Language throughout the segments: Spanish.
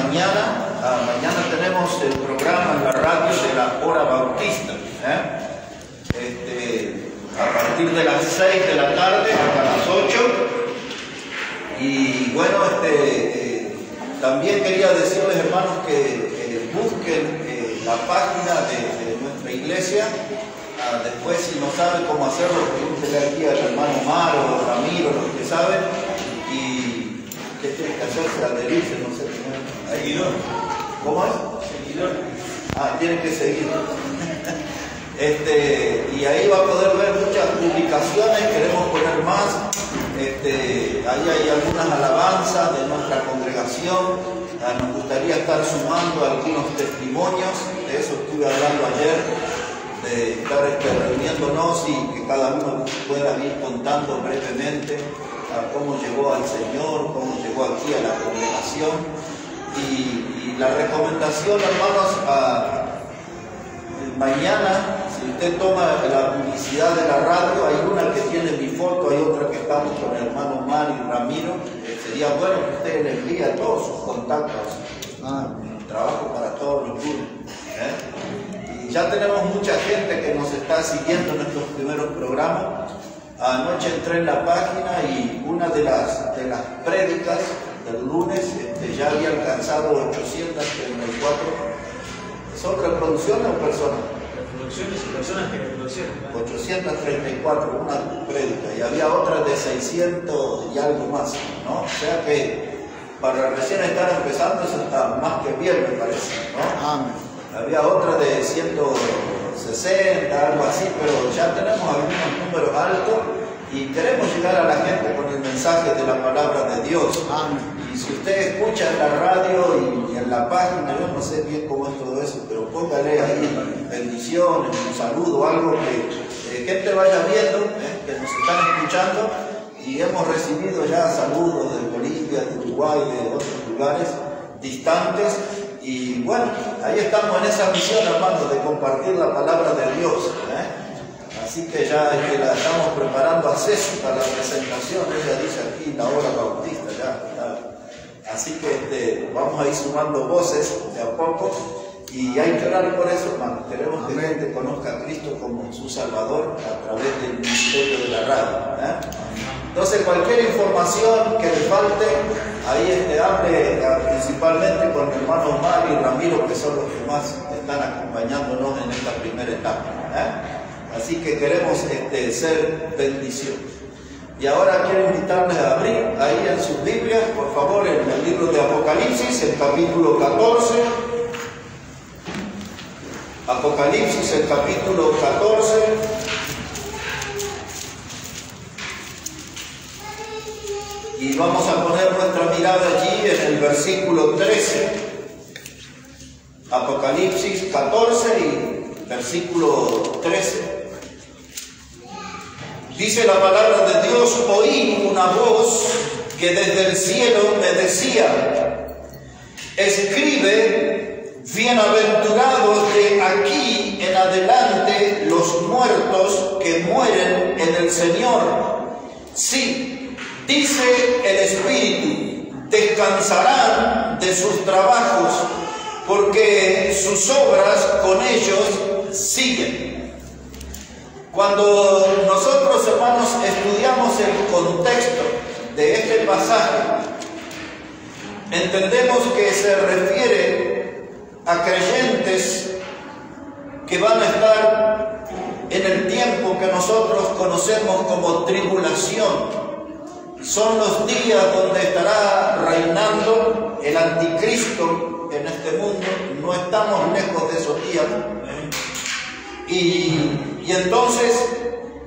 Mañana tenemos el programa en la radio de la Hora Bautista. A partir de las 6 de la tarde hasta las 8. Y bueno, también quería decirles, hermanos, que busquen la página de nuestra iglesia. Después, si no saben cómo hacerlo, pregúntenle aquí al hermano Omar o Ramiro, los que saben. Y ¿qué tiene que hacerse? Adherirse, no sé. Seguidor. ¿Cómo es? Seguidor. Tienen que seguir. Y ahí va a poder ver muchas publicaciones, queremos poner más. Ahí hay algunas alabanzas de nuestra congregación. Nos gustaría estar sumando algunos testimonios, de eso estuve hablando ayer, de estar reuniéndonos y que cada uno pueda ir contando brevemente cómo llegó al Señor, cómo llegó aquí a la congregación. Y la recomendación, hermanos, mañana, si usted toma la publicidad de la radio, hay una que tiene mi foto, hay otra que estamos con el hermano Omar y Ramiro. Sería bueno que usted le envíe a todos sus contactos. Trabajo para todos los lunes. Y ya tenemos mucha gente que nos está siguiendo en estos primeros programas. Anoche entré en la página y una de las prédicas del lunes ya había alcanzado 834. ¿Son reproducciones o personas? Reproducciones y personas que reproducieron. 834, una prédica, y había otra de 600 y algo más, ¿no? O sea que para recién estar empezando eso está más que bien, me parece, ¿no? Amén. Había otra de 160, algo así, pero ya tenemos algunos números altos y queremos llegar a la gente con el mensaje de la palabra de Dios. Amén. Y si usted escucha en la radio y en la página, yo no sé bien cómo es todo eso, pero póngale ahí bendiciones, un saludo, algo que gente vaya viendo, que nos están escuchando, y hemos recibido ya saludos de Bolivia, de Uruguay, de otros lugares distantes, y bueno, ahí estamos en esa misión, hermanos, de compartir la palabra de Dios. Así que ya la estamos preparando a Ceci para la presentación, ella dice aquí la Hora Bautista, ya. Así que vamos a ir sumando voces de a poco y hay que orar por eso, hermano. Queremos que la gente conozca a Cristo como su Salvador a través del ministerio de la radio. Entonces, cualquier información que le falte, ahí hable principalmente con mi hermano Omar y Ramiro, que son los que más están acompañándonos en esta primera etapa. Así que queremos ser bendición. Y ahora quiero invitarles a abrir ahí en sus Biblias, por favor, en el libro de Apocalipsis, el capítulo 14. Apocalipsis, el capítulo 14. Y vamos a poner nuestra mirada allí en el versículo 13. Apocalipsis 14 y versículo 13. Dice la palabra de Dios: oí una voz que desde el cielo me decía: escribe, bienaventurados de aquí en adelante los muertos que mueren en el Señor. Sí, dice el Espíritu, descansarán de sus trabajos, porque sus obras con ellos siguen. Cuando nosotros, hermanos, estudiamos el contexto de este pasaje, entendemos que se refiere a creyentes que van a estar en el tiempo que nosotros conocemos como tribulación. Son los días donde estará reinando el anticristo en este mundo. No estamos lejos de esos días. Y entonces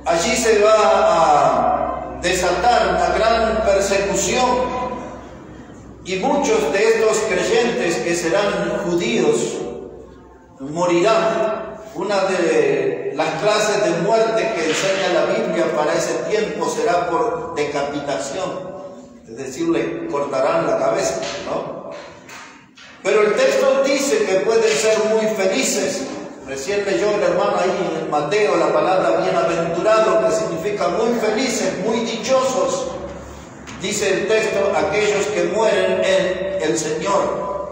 allí se va a desatar una gran persecución y muchos de estos creyentes que serán judíos morirán. Una de las clases de muerte que enseña la Biblia para ese tiempo será por decapitación, es decir, le cortarán la cabeza, ¿no? Pero el texto dice que pueden ser muy felices. Recién leyó el hermano ahí en Mateo la palabra bienaventurado, que significa muy felices, muy dichosos. Dice el texto, aquellos que mueren en el Señor.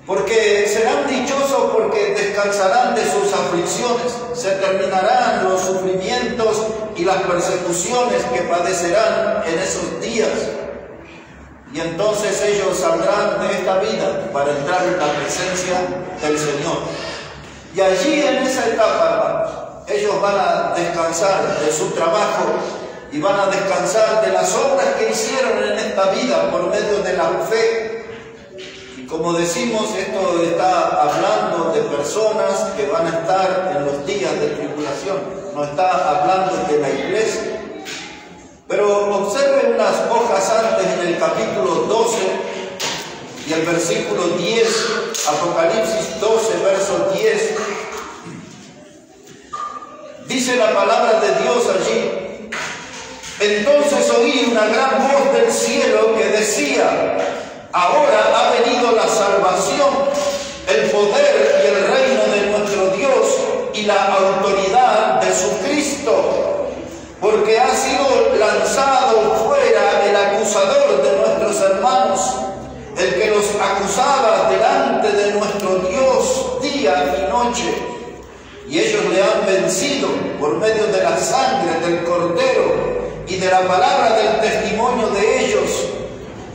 Porque serán dichosos porque descansarán de sus aflicciones, se terminarán los sufrimientos y las persecuciones que padecerán en esos días. Y entonces ellos saldrán de esta vida para entrar en la presencia del Señor. Y allí en esa etapa, hermanos, ellos van a descansar de su trabajo y van a descansar de las obras que hicieron en esta vida por medio de la fe. Y como decimos, esto está hablando de personas que van a estar en los días de tribulación, no está hablando de la iglesia. Pero observen unas hojas antes en el capítulo 12 y el versículo 10, Apocalipsis 12, verso 10. Dice la palabra de Dios allí: entonces oí una gran voz del cielo que decía: ahora ha venido la salvación, el poder y el reino de nuestro Dios y la autoridad de su Cristo, porque ha sido lanzado fuera el acusador de nuestros hermanos, el que los acusaba delante de nuestro Dios día y noche. Y ellos le han vencido por medio de la sangre del Cordero y de la palabra del testimonio de ellos,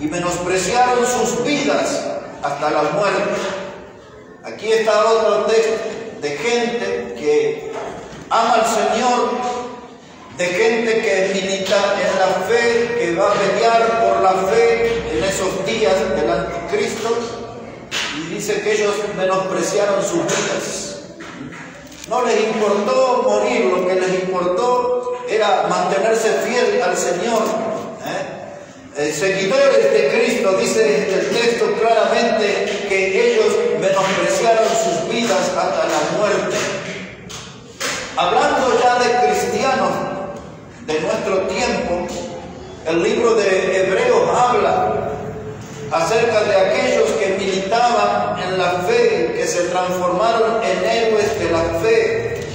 y menospreciaron sus vidas hasta la muerte. Aquí está otro texto de gente que ama al Señor, de gente que milita en la fe, que va a pelear por la fe en esos días del anticristo, y dice que ellos menospreciaron sus vidas. No les importó morir, lo que les importó era mantenerse fiel al Señor. Seguidores de Cristo, dice el texto claramente que ellos menospreciaron sus vidas hasta la muerte. Hablando ya de cristianos de nuestro tiempo, el libro de Hebreos habla acerca de aquellos que militaban en la fe, que se transformaron en héroes de la fe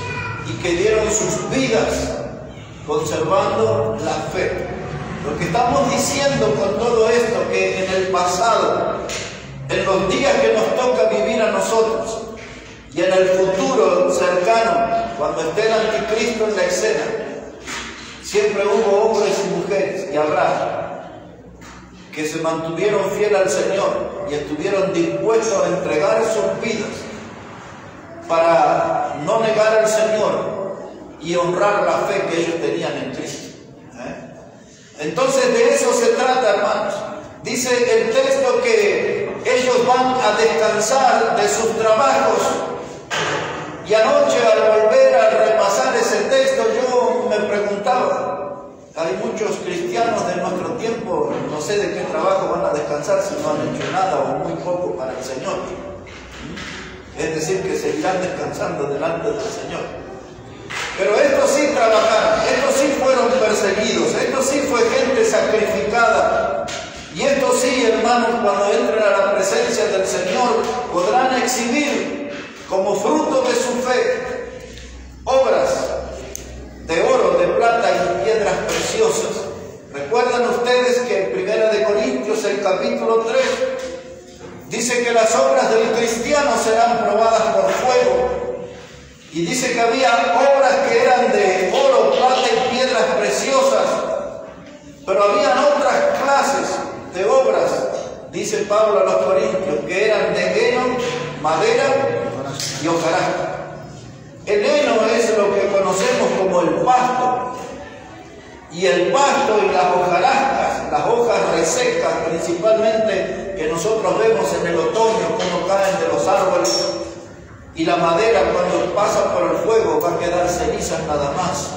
y que dieron sus vidas conservando la fe. Lo que estamos diciendo con todo esto, que en el pasado, en los días que nos toca vivir a nosotros y en el futuro cercano, cuando esté el anticristo en la escena, siempre hubo hombres y mujeres, y habrá, que se mantuvieron fieles al Señor y estuvieron dispuestos a entregar sus vidas para no negar al Señor y honrar la fe que ellos tenían en Cristo. Entonces de eso se trata, hermanos. Dice el texto que ellos van a descansar de sus trabajos. Y anoche, al volver a repasar ese texto, yo me preguntaba, hay muchos cristianos de nuestro tiempo, no sé de qué trabajo van a descansar si no han hecho nada o muy poco para el Señor. Es decir, que seguirán descansando delante del Señor. Pero estos sí trabajaron, estos sí fueron perseguidos, estos sí fue gente sacrificada. Y estos sí, hermanos, cuando entren a la presencia del Señor, podrán exhibir como fruto de su fe obras de oro, de plata y piedras preciosas. ¿Recuerdan ustedes que en 1 Corintios, el capítulo 3, dice que las obras del cristiano serán probadas por fuego? Y dice que había obras que eran de oro, plata y piedras preciosas, pero habían otras clases de obras, dice Pablo a los Corintios, que eran de heno, madera y hojarasca. El heno es lo que conocemos como el pasto, y el pasto y las hojarascas, las hojas resecas principalmente, que nosotros vemos en el otoño, como caen de los árboles, y la madera cuando pasa por el fuego va a quedar cenizas nada más.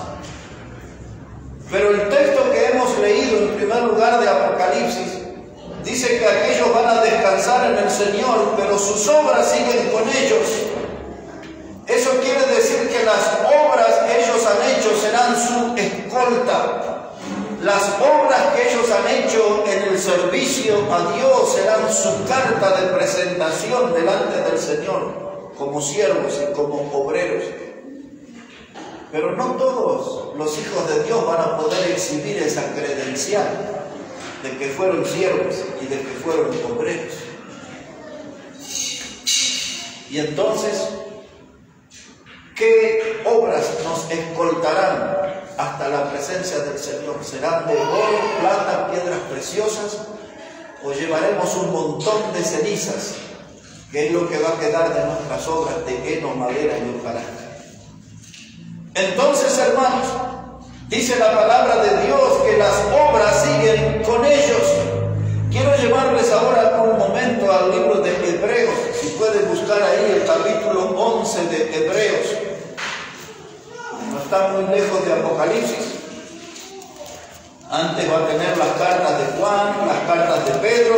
Pero el texto que hemos leído en primer lugar de Apocalipsis dice que aquellos van a descansar en el Señor, pero sus obras siguen con ellos. Eso quiere decir que las obras que ellos han hecho serán su escolta. Las obras que ellos han hecho en el servicio a Dios serán su carta de presentación delante del Señor, como siervos y como obreros. Pero no todos los hijos de Dios van a poder exhibir esa credencial de que fueron siervos y de que fueron obreros. Y entonces, ¿qué obras nos escoltarán hasta la presencia del Señor? ¿Serán de oro, plata, piedras preciosas? ¿O llevaremos un montón de cenizas, que es lo que va a quedar de nuestras obras de heno, madera y hojarasca? Entonces, hermanos, dice la palabra de Dios que las obras siguen con ellos. Quiero llevarles ahora un momento al libro de Hebreos. Si pueden buscar ahí el capítulo 11 de Hebreos. No está muy lejos de Apocalipsis. Antes va a tener las cartas de Juan, las cartas de Pedro,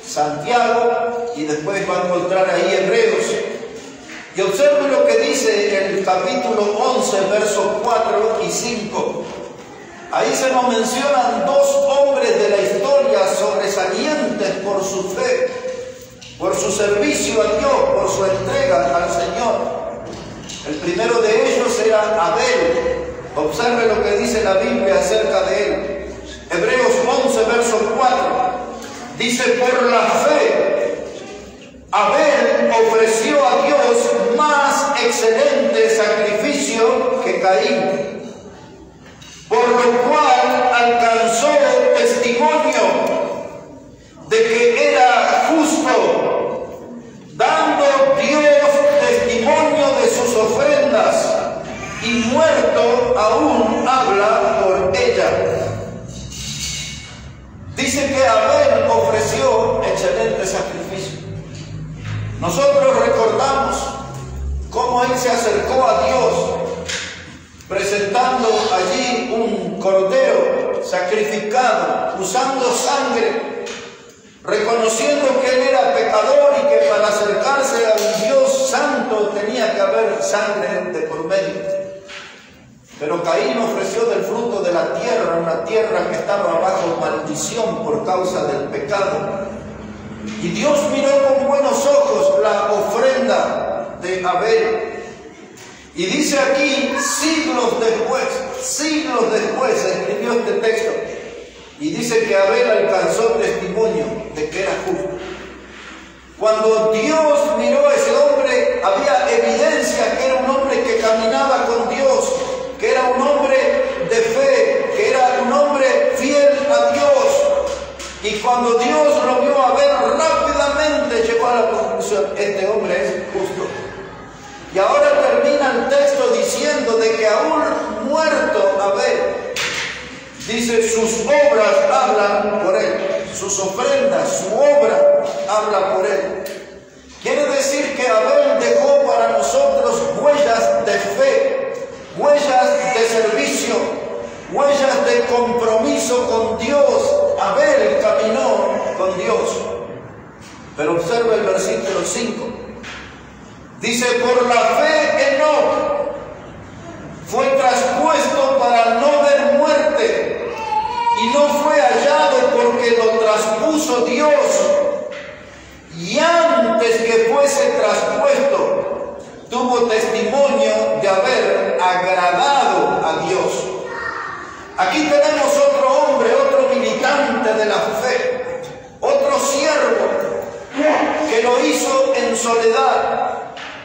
Santiago, y después va a encontrar ahí Hebreos. Y observe lo que dice en el capítulo 11, versos 4 y 5. Ahí se nos mencionan dos hombres de la historia sobresalientes por su fe, por su servicio a Dios, por su entrega al Señor. El primero de ellos era Abel. Observe lo que dice la Biblia acerca de él. Hebreos 11, verso 4. Dice, por la fe, Abel ofreció a Dios más excelente sacrificio que Caín, por lo cual alcanzó testimonio de que era justo, dando Dios testimonio de sus ofrendas, y muerto aún habla por ella. Dice que Abel ofreció excelente sacrificio. Nosotros recordamos cómo él se acercó a Dios, presentando allí un cordero sacrificado, usando sangre, reconociendo que él era pecador y que para acercarse a un Dios santo tenía que haber sangre de por medio. Pero Caín ofreció del fruto de la tierra, una tierra que estaba bajo maldición por causa del pecado. Y Dios miró con buenos ojos la ofrenda de Abel. Y dice aquí, siglos después se escribió este texto. Y dice que Abel alcanzó testimonio de que era justo. Cuando Dios miró a ese hombre, había evidencia que era un hombre que caminaba con Dios, que era un hombre de fe, que era un hombre fiel a Dios. Y cuando Dios lo vio a ver, rápidamente llegó a la conclusión, este hombre es justo. Y ahora termina el texto diciendo de que aún muerto Abel, dice, sus obras hablan por él, sus ofrendas, su obra habla por él. Quiere decir que Abel dejó para nosotros huellas de fe, huellas de servicio, huellas de compromiso con Dios. Abel caminó con Dios. Pero observa el versículo 5. Dice, por la fe Enoc fue traspuesto para no ver muerte, y no fue hallado porque lo traspuso Dios. Y antes que fuese traspuesto, tuvo testimonio de haber agradado a Dios. Aquí tenemos otro hombre, otro militante de la fe, otro siervo que lo hizo en soledad,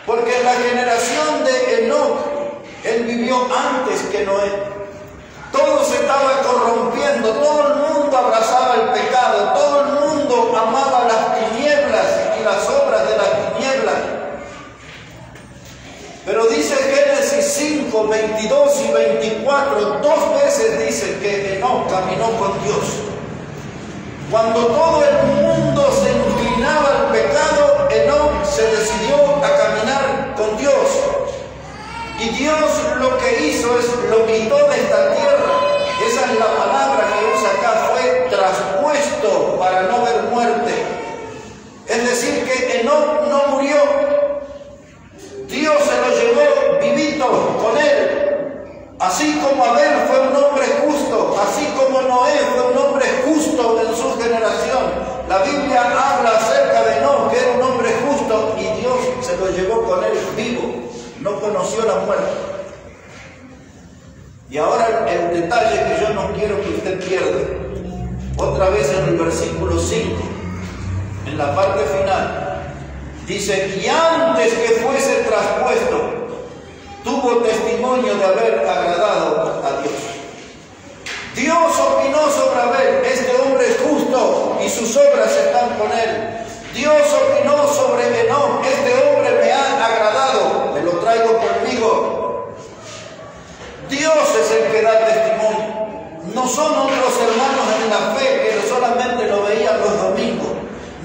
porque en la generación de Enoc, él vivió antes que Noé. Todo se estaba corrompiendo, todo el mundo abrazaba el pecado, todo el mundo amaba las tinieblas y las obras de las tinieblas. Pero dice Génesis 5, 22 y 24, dos veces dice que Enoc caminó con Dios. Cuando todo el mundo se inclinaba al pecado, Enoc se decidió a caminar con Dios. Y Dios lo que hizo es lo quitó de esta tierra. Esa es la palabra que usa acá, fue traspuesto para no ver muerte. Es decir, que Enoc no murió. Dios se lo llevó vivito con él. Así como Abel fue un hombre justo, así como Noé fue un hombre justo en su generación. La Biblia habla acerca de Enoc, que era un hombre justo, y Dios se lo llevó con él vivo. No conoció la muerte. Y ahora el detalle que yo no quiero que usted pierda. Otra vez en el versículo 5, en la parte final, Dice, y antes que fuese traspuesto, tuvo testimonio de haber agradado a Dios. Dios opinó sobre Abel, este hombre es justo y sus obras están con él. Dios opinó sobre Enoc, este hombre me ha agradado, me lo traigo conmigo. Dios es el que da testimonio. No son otros hermanos en la fe que solamente lo veían los domingos.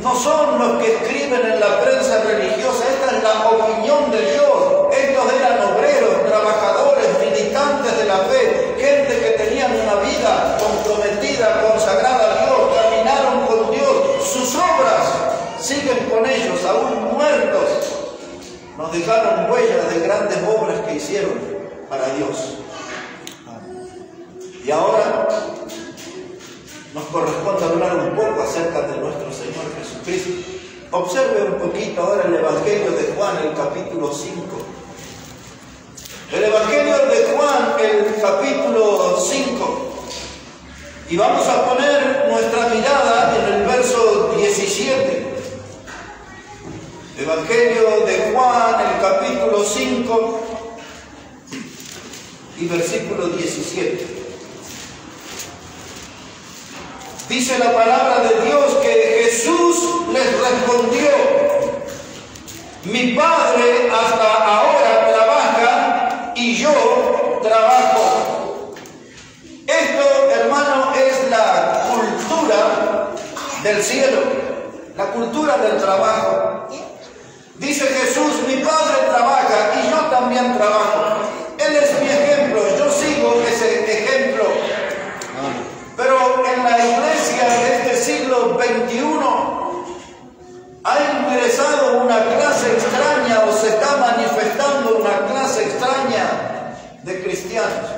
No son los que escriben en la prensa religiosa. Esta es la opinión de Dios. Estos eran obreros, trabajadores, militantes de la fe, gente que tenían una vida comprometida, consagrada a Dios, caminaron con Dios. Sus obras siguen con ellos, aún muertos. Nos dejaron huellas de grandes obras que hicieron para Dios. Y ahora nos corresponde hablar un poco acerca de nuestro Señor Jesucristo. Observe un poquito ahora el Evangelio de Juan, el capítulo 5. El Evangelio de Juan, el capítulo 5. Y vamos a poner nuestra mirada en el verso 17. Evangelio de Juan, el capítulo 5 y versículo 17. Dice la palabra de Dios que Jesús les respondió: mi Padre hasta ahora trabaja y yo trabajo. Esto, hermano, es la cultura del cielo, la cultura del trabajo. Dice Jesús, mi Padre trabaja y yo también trabajo. Él es mi ejemplo, yo sigo ese ejemplo. Pero en la iglesia de este siglo XXI ha ingresado una clase extraña o se está manifestando una clase extraña de cristianos.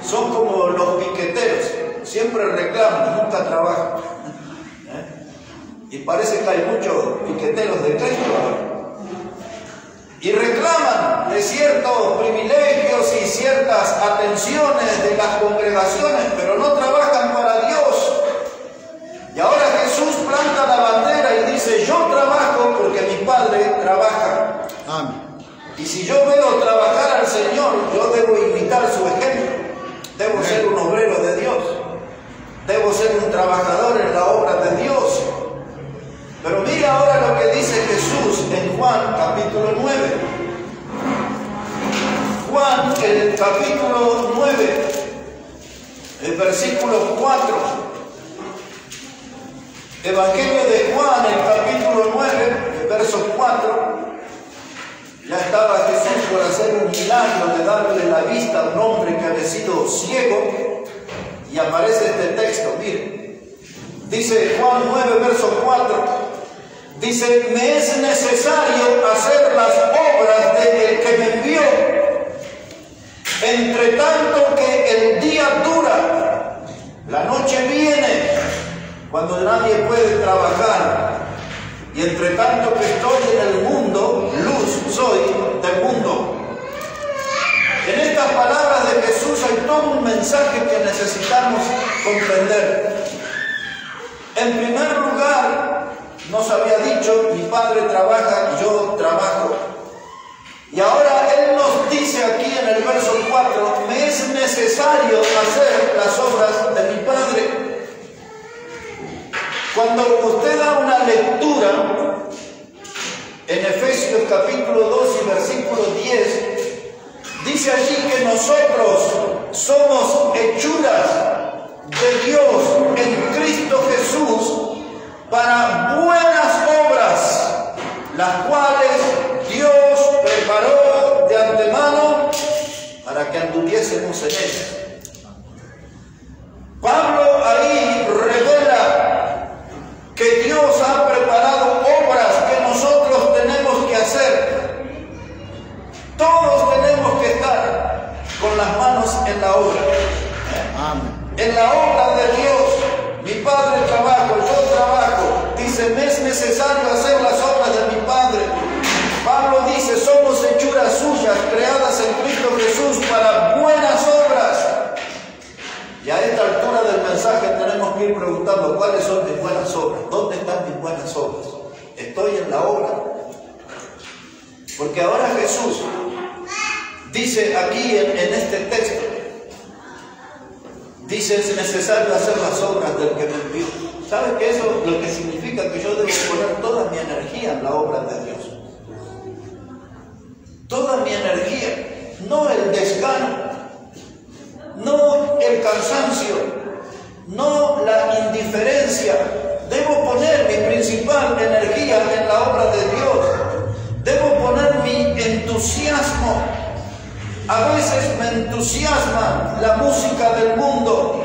Son como los piqueteros, siempre reclaman, nunca trabajan. Y parece que hay muchos piqueteros de Cristo ahora. Y reclaman de ciertos privilegios y ciertas atenciones de las congregaciones, pero no trabajan para Dios. Y ahora Jesús planta la bandera y dice, yo trabajo porque mi Padre trabaja. Amén. Y si yo veo trabajar al Señor, yo debo imitar su ejemplo. Debo ser un obrero de Dios. Debo ser un trabajador en la obra de Dios. Pero mira ahora lo que dice Jesús en Juan capítulo 9. Juan, el capítulo 9, el versículo 4. Evangelio de Juan, el capítulo 9, el verso 4. Ya estaba Jesús por hacer un milagro de darle la vista a un hombre que había sido ciego. Y aparece este texto, miren. Dice Juan 9, verso 4. Dice, me es necesario hacer las obras del que me envió, entre tanto que el día dura, la noche viene, cuando nadie puede trabajar, y entre tanto que estoy en el mundo, luz soy del mundo. En estas palabras de Jesús hay todo un mensaje que necesitamos comprender. En primer lugar, nos había dicho, mi Padre trabaja y yo trabajo. Y ahora Él nos dice aquí en el verso 4, me es necesario hacer las obras de mi Padre. Cuando usted da una lectura en Efesios capítulo 2 y versículo 10, dice allí que nosotros somos hechuras de Dios en Cristo Jesús, para buenas obras, las cuales Dios preparó de antemano para que anduviésemos en ellas. Pablo ahí revela que Dios ha preparado obras que nosotros tenemos que hacer. Todos tenemos que estar con las manos en la obra. En la obra de Dios. Mi Padre trabaja, yo trabajo. Dice, me es necesario hacer las obras de mi Padre. Pablo dice, somos hechuras suyas, creadas en Cristo Jesús para buenas obras. Y a esta altura del mensaje tenemos que ir preguntando, ¿cuáles son mis buenas obras? ¿Dónde están mis buenas obras? ¿Estoy en Porque ahora Jesús dice aquí en este texto, dice, es necesario hacer las obras del que me envió. ¿Sabe que eso lo que significa? Que yo debo poner toda mi energía en la obra de Dios. Toda mi energía, no el desgano, no el cansancio, no la indiferencia. Debo poner mi principal energía en la obra de Dios. Debo poner mi entusiasmo. A veces me entusiasma la música del mundo.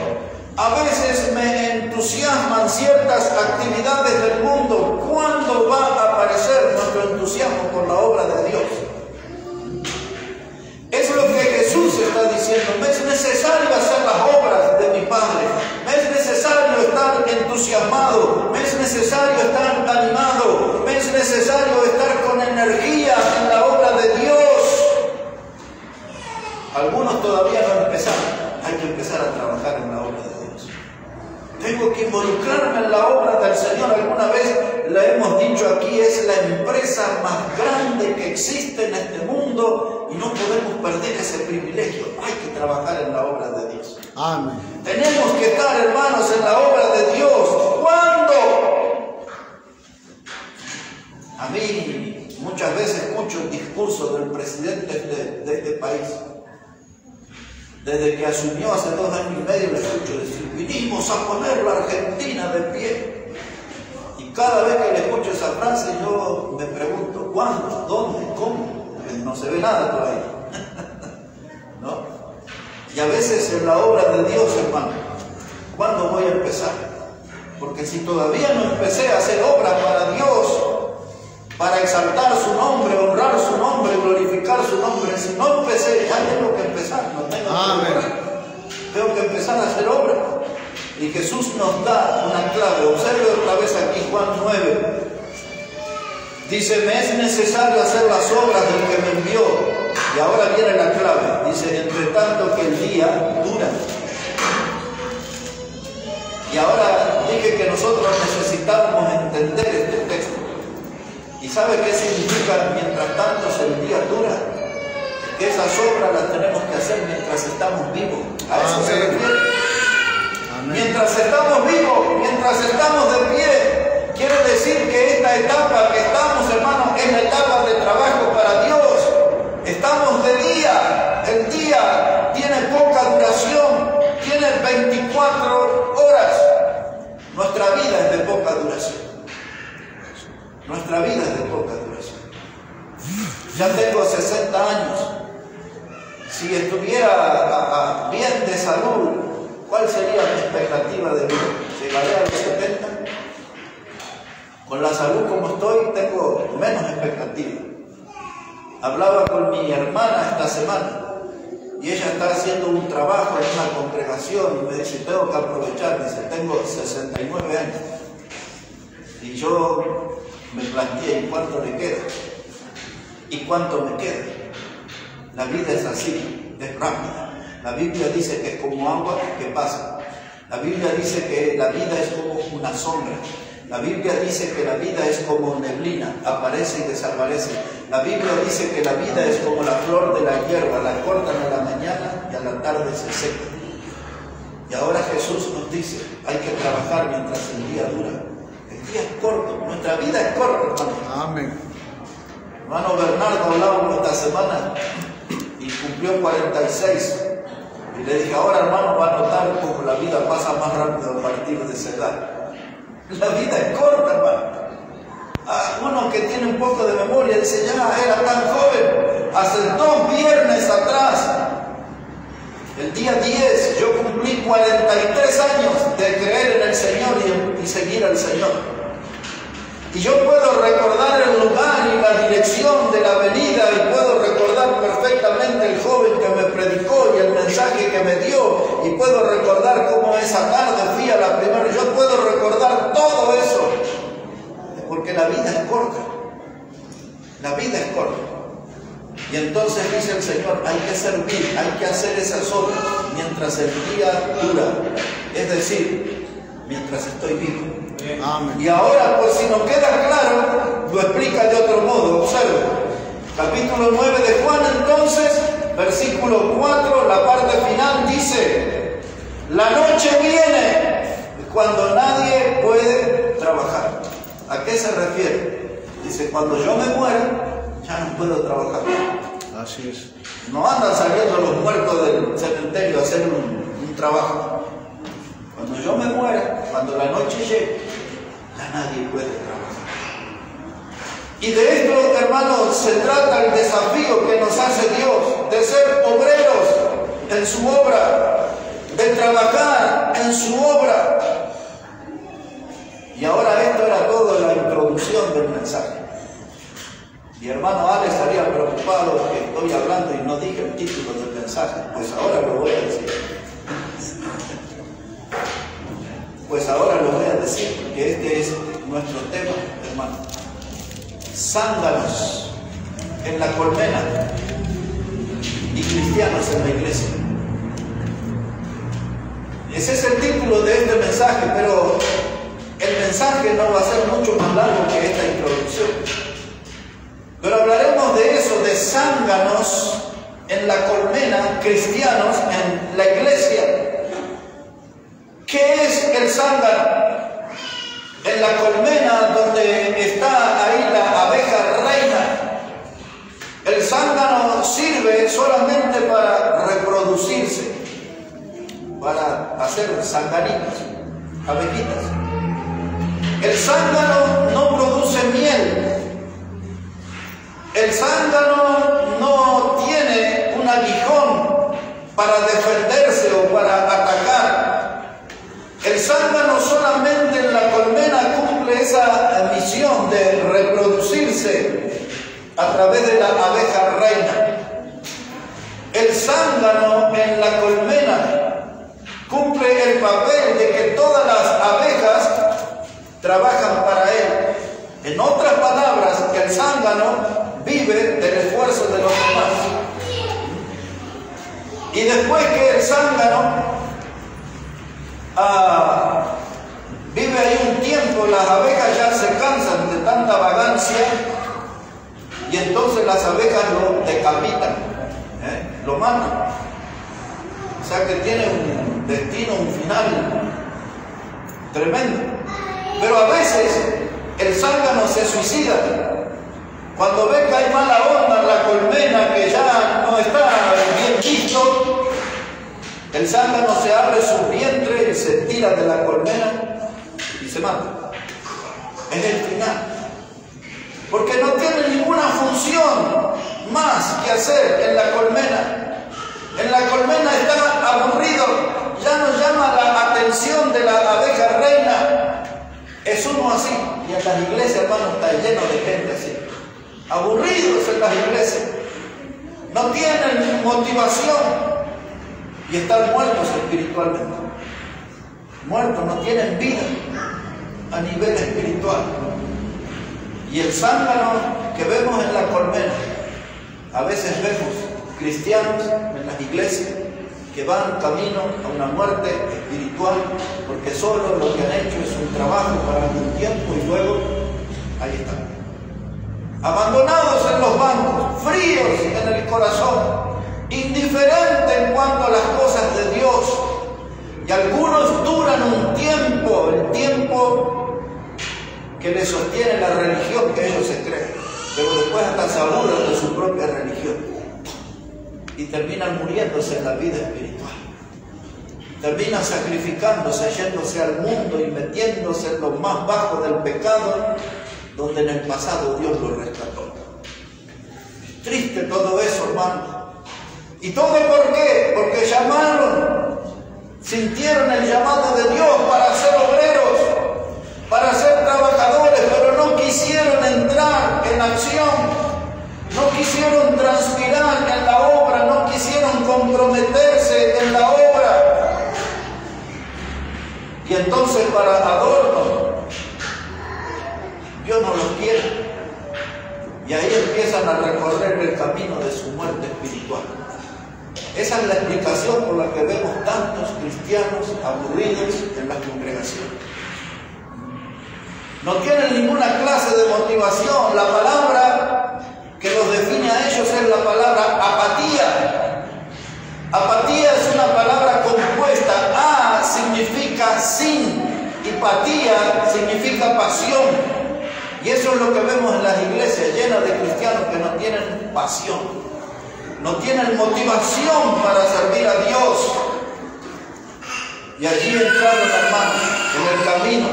A veces me entusiasman ciertas actividades del mundo. ¿Cuándo va a aparecer nuestro entusiasmo por la obra de Dios? Es lo que Jesús está diciendo. Me es necesario hacer las obras de mi Padre. Me es necesario estar entusiasmado. Me es necesario estar animado. Me es necesario estar con energía en la obra de Dios. Algunos todavía no empezaron. Hay que empezar a trabajar en la obra de Dios. Tengo que involucrarme en la obra del Señor. Alguna vez la hemos dicho aquí, es la empresa más grande que existe en este mundo y no podemos perder ese privilegio. Hay que trabajar en la obra de Dios. Amén. Tenemos que estar, hermanos, en la obra de Dios. ¿Cuándo? A mí muchas veces escucho el discurso del presidente de este país. Desde que asumió hace 2 años y medio le escucho decir, vinimos a poner la Argentina de pie. Y cada vez que le escucho esa frase yo me pregunto, ¿cuándo? ¿Dónde? ¿Cómo? Porque no se ve nada todavía. ¿No? Y a veces en la obra de Dios, hermano, ¿cuándo voy a empezar? Porque si todavía no empecé a hacer obras para Dios, para exaltar su nombre, honrar su nombre, glorificar su nombre, si no empecé, ya tengo que empezar, no tengo tengo que empezar a hacer obras. Y Jesús nos da una clave. Observe otra vez aquí Juan 9. Dice, me es necesario hacer las obras del que me envió. Y ahora viene la clave. Dice, entre tanto que el día dura. Y ahora dije que nosotros necesitábamos entender este texto. ¿Y sabe qué significa mientras tanto el día dura? Que esas obras las tenemos que hacer mientras estamos vivos. A eso se refiere. Mientras estamos vivos, mientras estamos de pie, quiero decir que esta etapa que estamos, hermanos, es la etapa de trabajo para Dios. Estamos de día. El día tiene poca duración, tiene 24 horas. Nuestra vida es de poca duración. Nuestra vida es de poca duración. Ya tengo 60 años. Si estuviera bien de salud, ¿cuál sería mi expectativa de vida? ¿Llegaré a los 70? Con la salud como estoy, tengo menos expectativa. Hablaba con mi hermana esta semana y ella está haciendo un trabajo en una congregación y me dice, tengo que aprovechar. Dice, tengo 69 años. Y yo me planteé, ¿y cuánto le queda? ¿Y cuánto me queda? La vida es así, es rápida. La Biblia dice que es como agua que pasa. La Biblia dice que la vida es como una sombra. La Biblia dice que la vida es como neblina, aparece y desaparece. La Biblia dice que la vida es como la flor de la hierba, la cortan a la mañana y a la tarde se seca. Y ahora Jesús nos dice, hay que trabajar mientras el día dura. El día es corto, nuestra vida es corta, hermano. Amén. Hermano Bernardo hablábamos esta semana y cumplió 46. Y le dije, ahora hermano va a notar cómo la vida pasa más rápido a partir de esa edad. La vida es corta, hermano. Uno que tiene un poco de memoria dice, ya era tan joven. Hace 2 viernes atrás, el día 10, yo cumplí 43 años de creer en el Señor y seguir al Señor. Y yo puedo recordar el lugar y la dirección de la venida y puedo recordar perfectamente el joven que me predicó y el mensaje que me dio y puedo recordar cómo esa tarde fui a la primera. Yo puedo recordar todo eso porque la vida es corta. La vida es corta. Y entonces dice el Señor, hay que servir, hay que hacer esas obras mientras el día dura. Es decir, mientras estoy vivo. Amén. Y ahora, por si no queda claro, lo explica de otro modo. Observe. Capítulo 9 de Juan, entonces, versículo 4, la parte final dice: la noche viene cuando nadie puede trabajar. ¿A qué se refiere? Dice, cuando yo me muera, ya no puedo trabajar. Así es. No andan saliendo los muertos del cementerio a hacer un trabajo. Cuando yo me muera, cuando la noche llegue, ya nadie puede trabajar. Y de esto, hermanos, se trata el desafío que nos hace Dios, de ser obreros en su obra, de trabajar en su obra. Y ahora esto era todo la introducción del mensaje. Mi hermano Alex estaría preocupado que estoy hablando y no dije el título del mensaje. Pues ahora lo voy a decir. Pues ahora lo voy a decir, que este es nuestro tema, hermano. Zánganos en la colmena y cristianos en la iglesia. Ese es el título de este mensaje, pero el mensaje no va a ser mucho más largo que esta introducción. Pero hablaremos de eso, de zánganos en la colmena, cristianos en la iglesia. ¿Qué es el zángano? En la colmena donde está ahí la abeja reina, el zángano sirve solamente para reproducirse, para hacer zanganitas, abejitas. El zángano no produce miel. El zángano no tiene un aguijón para defenderse o para atacar. El zángano solamente en la colmena cumple esa misión de reproducirse a través de la abeja reina. El zángano en la colmena cumple el papel de que todas las abejas trabajan para él. En otras palabras, que el zángano vive del esfuerzo de los demás. Y después que el zángano vive ahí un tiempo, las abejas ya se cansan de tanta vagancia y entonces las abejas lo decapitan, lo matan. O sea que tiene un destino, un final tremendo. Pero a veces el zángano se suicida. Cuando ve que hay mala onda en la colmena, que ya no está bien visto, el zángano se abre su vientre y se tira de la colmena y se mata. Es el final. Porque no tiene ninguna función más que hacer en la colmena. En la colmena está aburrido, ya no llama la atención de la abeja reina. Es uno así. Y en las iglesias, hermano, está lleno de gente así. Aburridos en las iglesias. No tienen motivación. Y están muertos espiritualmente. Muertos, no tienen vida a nivel espiritual. Y el zángano que vemos en la colmena, a veces vemos cristianos en las iglesias que van camino a una muerte espiritual, porque solo lo que han hecho es un trabajo para algún tiempo y luego ahí están. Abandonados en los bancos, fríos en el corazón, indiferentes en cuanto a las cosas de Dios. Y algunos duran un tiempo, el tiempo que les sostiene la religión que ellos se creen, pero después hasta se aburren de su propia religión y terminan muriéndose en la vida espiritual. Terminan sacrificándose, yéndose al mundo y metiéndose en lo más bajo del pecado, donde en el pasado Dios los rescató. Es triste todo eso, hermano. ¿Y todo por qué? Porque llamaron, sintieron el llamado de Dios para ser obreros, para ser trabajadores, pero no quisieron entrar en acción, no quisieron transpirar en la obra, no quisieron comprometerse en la obra. Y entonces, para adorno, Dios no los quiere. Y ahí empiezan a recorrer el camino de su muerte espiritual. Esa es la explicación por la que vemos tantos cristianos aburridos en las congregaciones. No tienen ninguna clase de motivación. La palabra que los define define a ellos es la palabra apatía. Apatía es una palabra compuesta. A significa sin y patía significa pasión. Y eso es lo que vemos en las iglesias llenas de cristianos que no tienen pasión, no tienen motivación para servir a Dios. Y allí entraron, hermanos, en el camino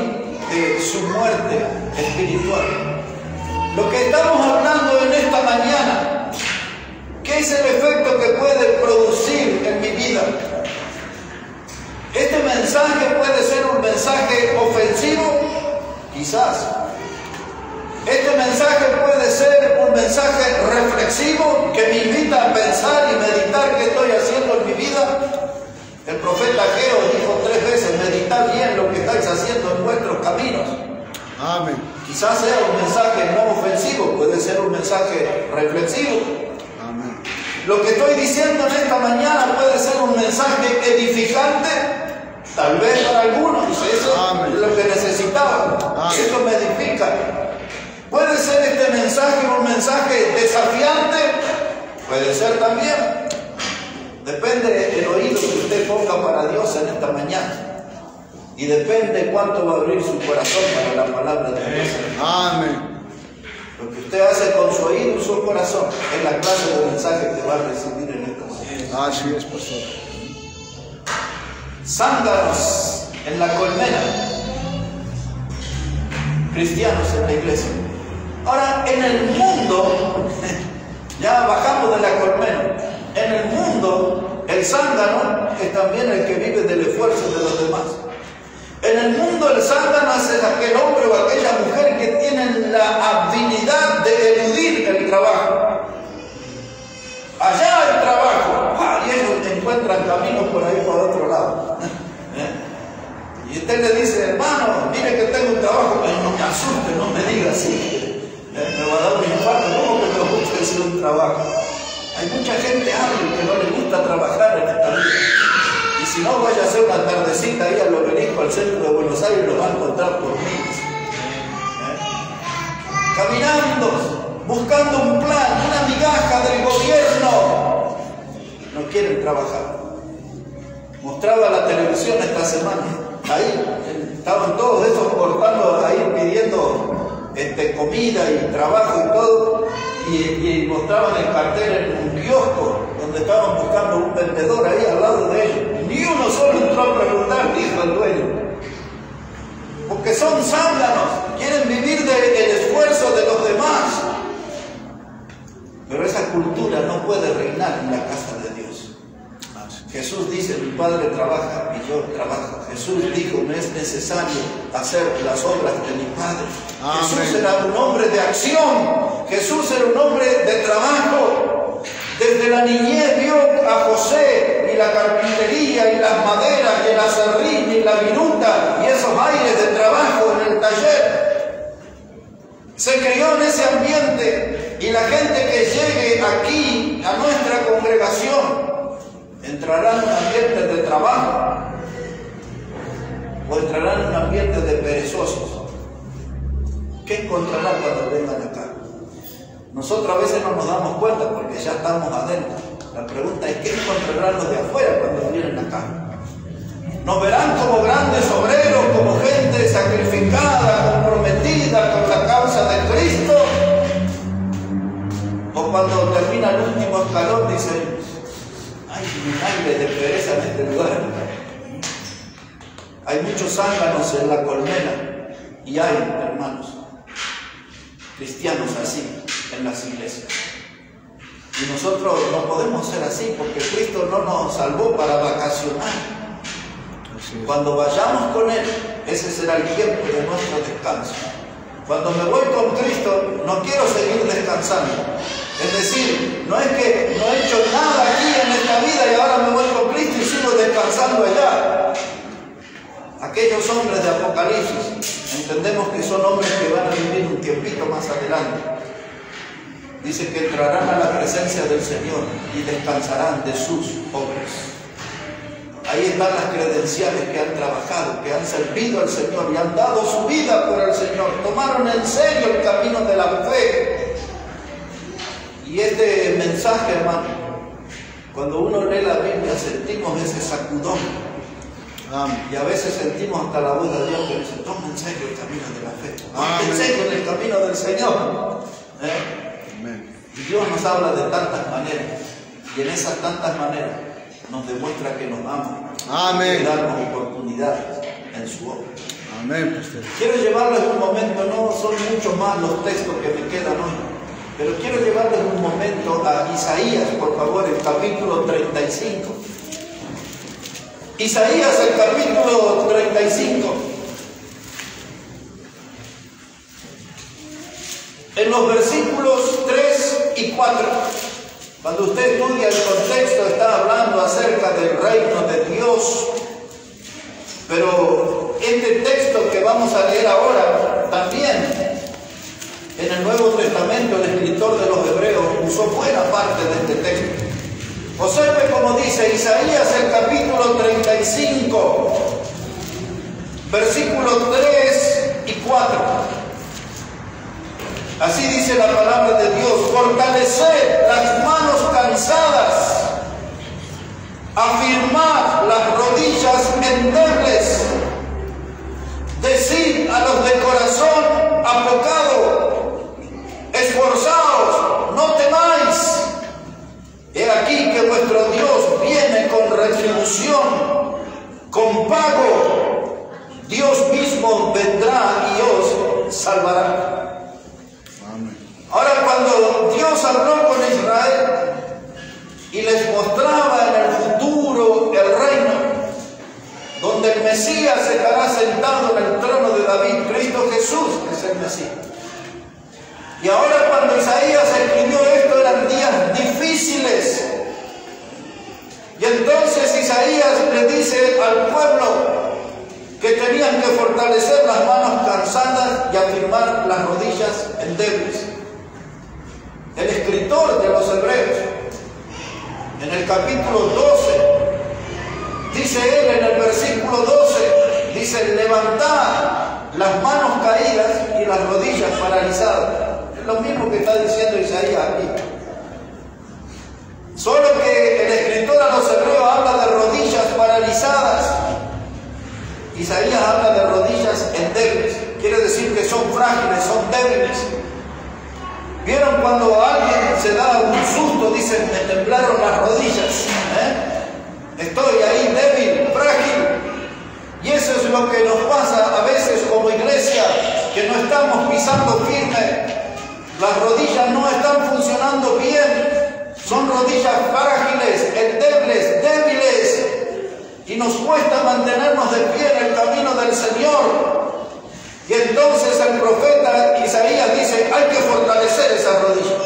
de su muerte espiritual. Lo que estamos hablando en esta mañana, ¿qué es el efecto que puede producir en mi vida? Este mensaje puede ser un mensaje ofensivo, quizás. Este mensaje puede ser un mensaje reflexivo que me invita a pensar y meditar qué estoy haciendo en mi vida. El profeta Ageo dijo 3 veces: meditad bien lo que estáis haciendo en vuestros caminos. Amén. Quizás sea un mensaje no ofensivo, puede ser un mensaje reflexivo. Amén. Lo que estoy diciendo en esta mañana puede ser un mensaje edificante, tal vez para algunos. Eso Amén. es lo que necesitaban. Amén. Eso me edifica. Puede ser este mensaje un mensaje desafiante, puede ser también. Depende del oído que usted ponga para Dios en esta mañana. Y depende cuánto va a abrir su corazón para la palabra de Dios. Amén. Lo que usted hace con su oído y su corazón es la clase de mensaje que va a recibir en esta mañana. Así es, pastor. Zánganos en la colmena. Cristianos en la iglesia. Ahora, en el mundo, ya bajamos de la colmena. En el mundo, el zángano es también el que vive del esfuerzo de los demás. En el mundo, el zángano es aquel hombre o aquella mujer que tienen la habilidad de eludir el trabajo. Allá hay trabajo, y ellos encuentran caminos por ahí para otro lado. Y usted le dice: hermano, mire que tengo un trabajo. Ay, no me asuste, no me diga así. Me va a dar un infarto. ¿Cómo que me gusta decir un trabajo? Hay mucha gente hábil que no le gusta trabajar en esta vida. Y si no, vaya a hacer una tardecita ahí al Obelisco, al centro de Buenos Aires, lo va a encontrar por miles. Caminando, buscando un plan, una migaja del gobierno. No quieren trabajar. Mostraba la televisión esta semana. Ahí estaban todos esos cortando, ahí pidiendo comida y trabajo y todo. Y mostraban el cartel en un kiosco donde estaban buscando un vendedor ahí al lado de ellos. Ni uno solo entró a preguntar, dijo el dueño. Porque son zánganos, quieren vivir del esfuerzo de los demás. Pero esa cultura no puede reinar en la casa de Dios. Jesús dice: mi Padre trabaja y yo trabajo. Jesús dijo: me es necesario hacer las obras de mi Padre. Amén. Jesús era un hombre de acción. Jesús era un hombre de trabajo. Desde la niñez vio a José y la carpintería y las maderas y el aserrín y la viruta y esos aires de trabajo en el taller. Se crió en ese ambiente, y la gente que llegue aquí a nuestra congregación entrará en un ambiente de trabajo o entrará en un ambiente de perezosos. ¿Qué encontrarán cuando vengan acá? Nosotros a veces no nos damos cuenta porque ya estamos adentro. La pregunta es: ¿qué encontrarán los de afuera cuando vienen acá? ¿Nos verán como grandes obreros, como gente sacrificada, comprometida con la causa de Cristo? ¿O cuando termina el último escalón dicen: hay un aire de pereza en este lugar? Hay muchos zánganos en la colmena, y hay, hermanos, cristianos así en las iglesias. Y nosotros no podemos ser así, porque Cristo no nos salvó para vacacionar. Cuando vayamos con Él, ese será el tiempo de nuestro descanso. Cuando me voy con Cristo, no quiero seguir descansando. Es decir, no es que no he hecho nada aquí en esta vida y ahora me voy con Cristo y sigo descansando allá. Aquellos hombres de Apocalipsis, entendemos que son hombres que van a vivir un tiempito más adelante. Dice que entrarán a la presencia del Señor y descansarán de sus obras. Ahí están las credenciales que han trabajado, que han servido al Señor y han dado su vida por el Señor. Tomaron en serio el camino de la fe. Y este mensaje, hermano. Cuando uno lee la Biblia sentimos ese sacudón. Amén. Y a veces sentimos hasta la voz de Dios que dice, toma en serio el camino de la fe. Toma en Amén. serio el camino del Señor. Amén. Y Dios nos habla de tantas maneras. Y en esas tantas maneras nos demuestra que nos ama. Amén. Y darnos oportunidades en su obra. Amén, pastor. Quiero llevarles un momento, no son muchos más los textos que me quedan hoy, pero quiero llevarles un momento a Isaías, por favor, el capítulo 35. Isaías, el capítulo 35. En los versículos 3 y 4. Cuando usted estudia el contexto, está hablando acerca del reino de Dios. Pero este texto que vamos a leer ahora, también en el Nuevo Testamento el escritor de los Hebreos usó buena parte de este texto. Observe cómo dice Isaías el capítulo 35, versículos 3 y 4. Así dice la palabra de Dios: fortaleced las manos cansadas, afirmad las rodillas endebles, decid a los de corazón apocado, esforzaos, no temáis. He aquí que vuestro Dios viene con retribución, con pago. Dios mismo vendrá y os salvará. Ahora, cuando Dios habló con Israel y les mostraba en el futuro el reino, donde el Mesías se estará sentado en el trono de David, Cristo Jesús es el Mesías. Y ahora, cuando Isaías escribió esto, eran días difíciles. Y entonces Isaías le dice al pueblo que tenían que fortalecer las manos cansadas y afirmar las rodillas endebles. El escritor de los Hebreos, en el capítulo 12, dice él en el versículo 12, dice: levantad las manos caídas y las rodillas paralizadas. Es lo mismo que está diciendo Isaías aquí. Solo que el escritor a los Hebreos habla de rodillas paralizadas. Isaías habla de rodillas endebles. Quiere decir que son frágiles, son débiles. ¿Vieron cuando alguien se da un susto? Dicen, me temblaron las rodillas. Estoy ahí débil, frágil. Y eso es lo que nos pasa a veces como iglesia, que no estamos pisando firme. Las rodillas no están funcionando bien. Son rodillas frágiles, endebles, débiles. Y nos cuesta mantenernos de pie en el camino del Señor. Y entonces el profeta Isaías dice, hay que fortalecer esa rodilla.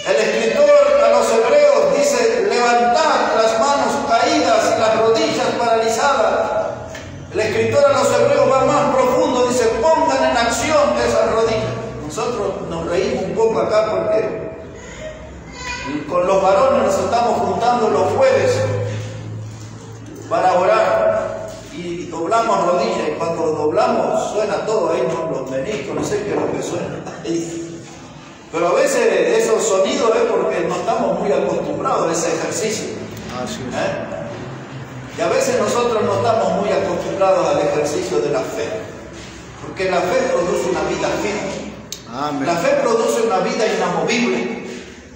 El escritor a los Hebreos dice, levantad las manos caídas y las rodillas paralizadas. El escritor a los Hebreos va más profundo, dice, pongan en acción esas rodillas. Nosotros nos reímos un poco acá porque con los varones nos estamos juntando los jueves para orar. Y doblamos rodillas, y cuando doblamos suena todo ahí, ¿no? Los meniscos, no sé qué es lo que suena. Pero a veces esos sonidos es porque no estamos muy acostumbrados a ese ejercicio. Y a veces nosotros no estamos muy acostumbrados al ejercicio de la fe. Porque la fe produce una vida firme. Amén. La fe produce una vida inamovible.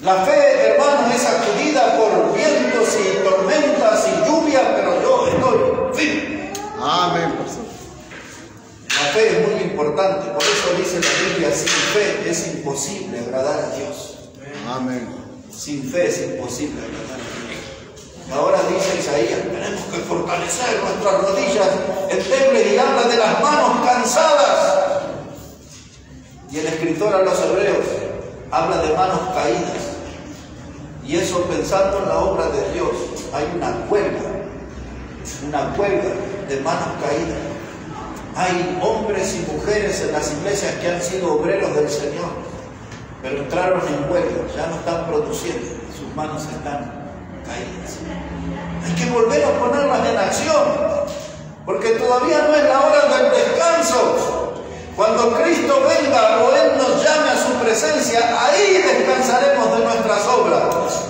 La fe, hermano, es sacudida por vientos y tormentas y lluvia, pero yo estoy firme. Amén, pastor. La fe es muy importante, por eso dice la Biblia, sin fe es imposible agradar a Dios. Amén. Sin fe es imposible agradar a Dios. Ahora dice Isaías, tenemos que fortalecer nuestras rodillas endebles y habla de las manos cansadas. Y el escritor a los Hebreos habla de manos caídas. Y eso pensando en la obra de Dios, hay una huelga de manos caídas. Hay hombres y mujeres en las iglesias que han sido obreros del Señor, pero entraron en huelga, ya no están produciendo, sus manos están caídas. Hay que volver a ponerlas en acción, porque todavía no es la hora del descanso. Cuando Cristo venga o Él nos llame a su presencia, ahí descansaremos de nuestras obras.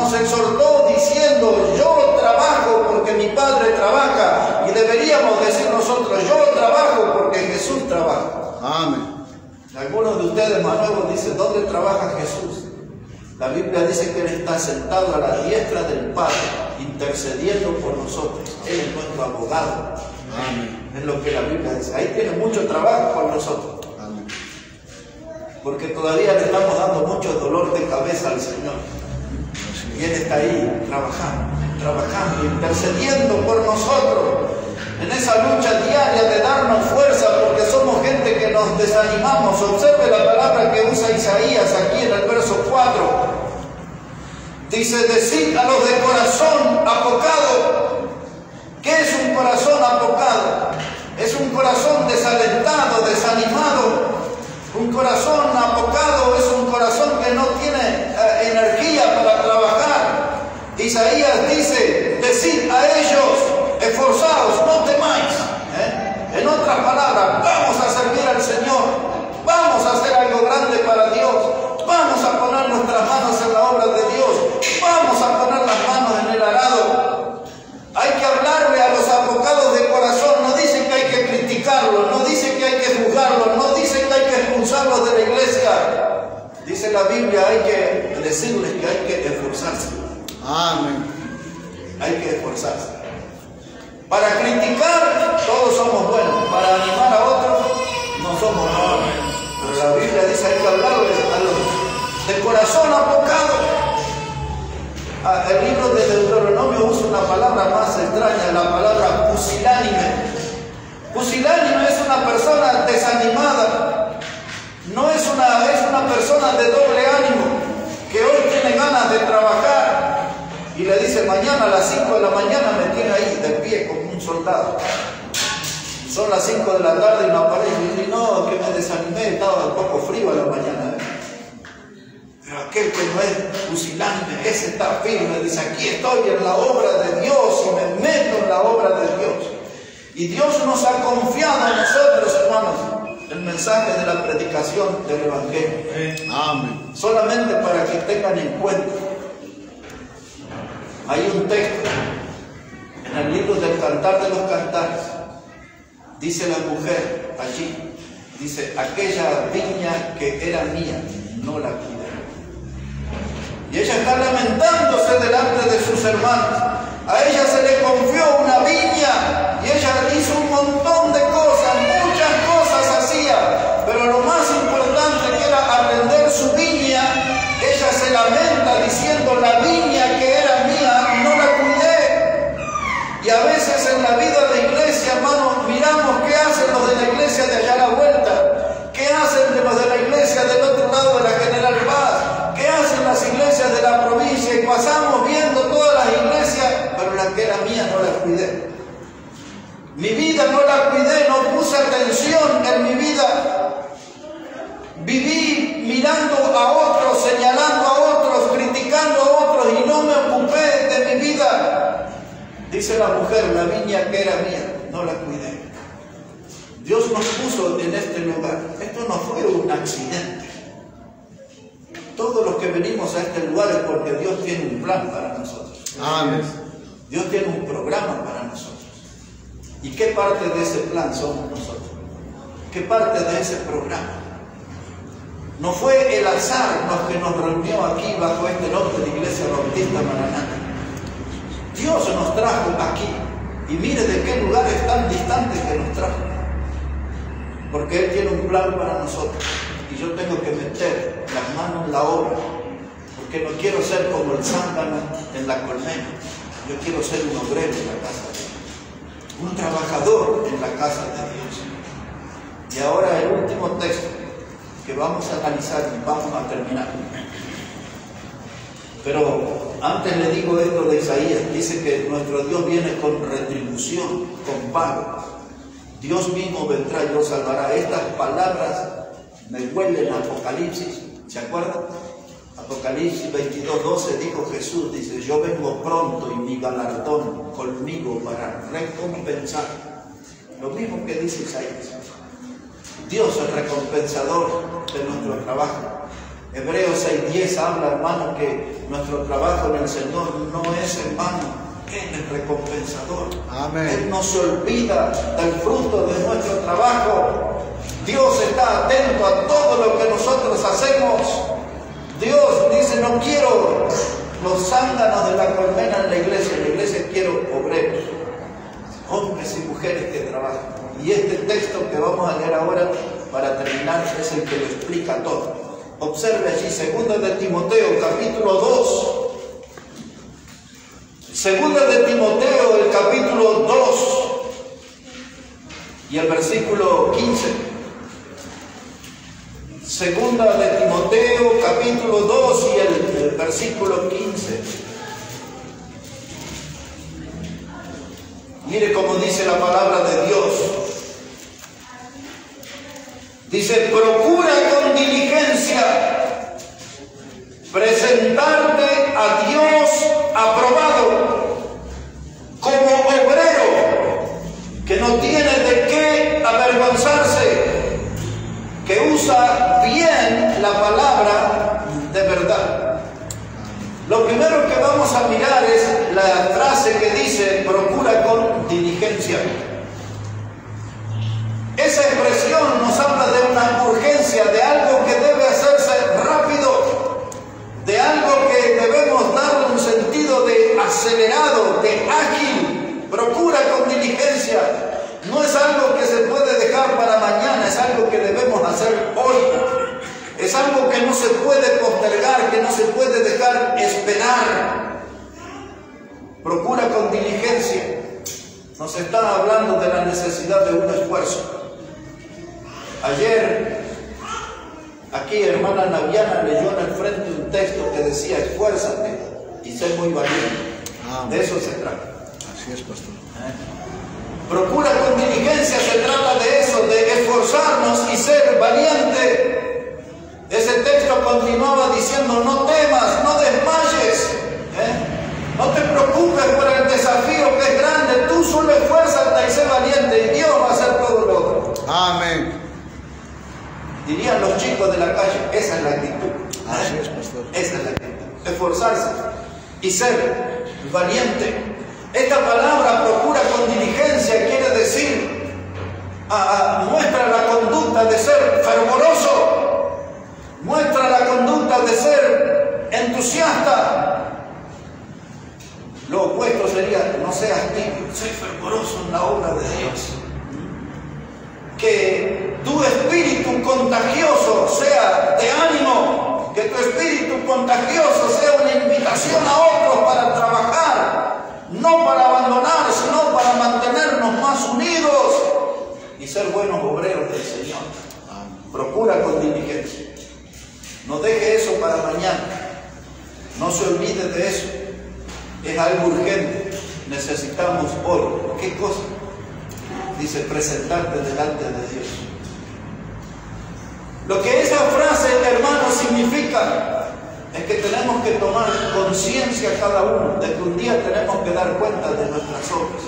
nos exhortó diciendo, yo trabajo porque mi Padre trabaja. Y deberíamos decir nosotros, yo trabajo porque Jesús trabaja. Amén. Algunos de ustedes más nuevos dicen, ¿dónde trabaja Jesús? La Biblia dice que Él está sentado a la diestra del Padre, intercediendo por nosotros. Él es nuestro abogado. Amén. Es lo que la Biblia dice. Ahí tiene mucho trabajo con nosotros. Amén. Porque todavía le estamos dando mucho dolor de cabeza al Señor. Y Él está ahí trabajando, intercediendo por nosotros. En esa lucha diaria de darnos fuerza, porque somos gente que nos desanimamos. Observe la palabra que usa Isaías aquí en el verso 4. Dice, decid a los de corazón apocado. ¿Qué es un corazón apocado? Es un corazón desalentado, desanimado. Un corazón apocado es un corazón que no tiene energía para trabajar. Isaías dice, decid a ellos, esforzaos, no temáis. En otras palabras, vamos a servir al Señor, vamos a hacer algo grande para Dios, vamos a poner nuestras manos en la obra de Dios, vamos a poner las manos en el arado. Hay que hablarle a los apocados de corazón. No dice que hay que criticarlos, no dice que hay que juzgarlos, no dice que hay que expulsarlos de la iglesia. Dice la Biblia, hay que decirles que hay que esforzarse. Amén. Hay que esforzarse. Para criticar, todos somos buenos. Para animar a otros, no somos buenos. Pero la Biblia dice, hay que hablarles a los de corazón apocado. El libro de Deuteronomio usa una palabra más extraña, la palabra pusilánime. Pusilánime es una persona desanimada. No es una persona de doble ánimo, que hoy tiene ganas de trabajar y le dice, mañana a las 5 de la mañana me tiene ahí de pie como un soldado. Son las 5 de la tarde y no aparece. Y dice, no, que me desanimé, estaba un poco frío a la mañana. Pero aquel que no es pusilánime, ese está firme, dice, aquí estoy en la obra de Dios y me meto en la obra de Dios. Y Dios nos ha confiado a nosotros, hermanos, el mensaje de la predicación del Evangelio. Amén. Solamente para que tengan en cuenta. Hay un texto en el libro del Cantar de los Cantares. Dice la mujer allí, dice, aquella viña que era mía, no la cuidé. Y ella está lamentándose delante de sus hermanos. A ella se le confió una viña y ella hizo un montón de cosas, muchas cosas hacía, pero lo más importante que era atender su viña, ella se lamenta diciendo, la viña que era mía no la cuidé. Y a veces en la vida de iglesia, hermanos, miramos qué hacen los de la iglesia de allá a la vuelta, qué hacen de los de la iglesia del otro lado de la General Paz, qué hacen las iglesias de la provincia, y pasamos viendo todas las iglesias, pero la que era mía no la cuidé. Mi vida no la cuidé, no puse atención en mi vida. Viví mirando a otros, señalando a otros, criticando a otros y no me ocupé de mi vida. Dice la mujer, la viña que era mía, no la cuidé. Dios nos puso en este lugar. Esto no fue un accidente. Todos los que venimos a este lugar es porque Dios tiene un plan para nosotros. Amén. Dios tiene un programa para nosotros. ¿Y qué parte de ese plan somos nosotros? ¿Qué parte de ese programa? No fue el azar los que nos reunió aquí bajo este nombre de Iglesia Bautista Maranata. Dios nos trajo aquí. Y mire de qué lugares tan distantes que nos trajo. Porque Él tiene un plan para nosotros. Y yo tengo que meter las manos en la obra. Porque no quiero ser como el zángano en la colmena. Yo quiero ser un obrero en la casa de Dios. Un trabajador en la casa de Dios. Y ahora el último texto que vamos a analizar y vamos a terminar. Pero antes le digo esto de Isaías. Dice que nuestro Dios viene con retribución, con pago. Dios mismo vendrá y los salvará. Estas palabras me huelen a Apocalipsis. ¿Se acuerdan? Apocalipsis 22:12 dijo Jesús, dice, yo vengo pronto y mi galardón conmigo para recompensar. Lo mismo que dice Isaías. Dios es recompensador de nuestro trabajo. Hebreos 6:10 habla, hermano, que nuestro trabajo en el Señor no es en vano. Él es recompensador. Amén. Él no se olvida del fruto de nuestro trabajo. Dios está atento a todo lo que nosotros hacemos. Dios dice, no quiero los zánganos de la colmena en la iglesia quiero obreros, hombres y mujeres que trabajan. Y este texto que vamos a leer ahora, para terminar, es el que lo explica todo. Observe allí, 2 de Timoteo, capítulo 2. 2 de Timoteo, el capítulo 2 y el versículo 15. 2 de Timoteo, capítulo 2 y el versículo 15. Mire cómo dice la palabra de Dios. Dice, procura con diligencia presentarte a Dios aprobado como obrero que no tiene de qué avergonzarse, que usa bien la palabra de verdad. Lo primero que vamos a mirar es la frase que dice, procura con diligencia. Esa expresión nos habla de una urgencia, de algo que debe hacerse rápido, de algo que debemos darle un sentido de acelerado, de ágil. Procura con diligencia. No es algo que se puede dejar para mañana, es algo que debemos hacer hoy. Es algo que no se puede postergar, que no se puede dejar esperar. Procura con diligencia. Nos está hablando de la necesidad de un esfuerzo. Ayer, aquí hermana Naviana leyó en el frente un texto que decía, esfuérzate y sé muy valiente. De eso se trata. Así es, pastor. Procura con diligencia, se trata de eso, de esforzarnos y ser valiente. Ese texto continuaba diciendo, no temas, no desmayes, no te preocupes por el desafío que es grande, tú solo esfuérzate y sé valiente y Dios va a hacer todo lo otro. Amén. Dirían los chicos de la calle, esa es la actitud. Así es, pastor. Esa es la actitud, esforzarse y ser valiente. Esta palabra, procura con diligencia, quiere decir, muestra la conducta de ser fervoroso, muestra la conducta de ser entusiasta. Lo opuesto sería, no seas tibio, sé fervoroso en la obra de Dios. Que tu espíritu contagioso sea de ánimo, que tu espíritu contagioso sea una invitación a otros para trabajar, no para abandonar, sino para mantenernos más unidos y ser buenos obreros del Señor. Procura con diligencia. No deje eso para mañana. No se olvide de eso. Es algo urgente. Necesitamos hoy. ¿Qué cosa? Dice, presentarte delante de Dios. Lo que esa frase, hermanos, significa es que tenemos que tomar conciencia cada uno de que un día tenemos que dar cuenta de nuestras obras.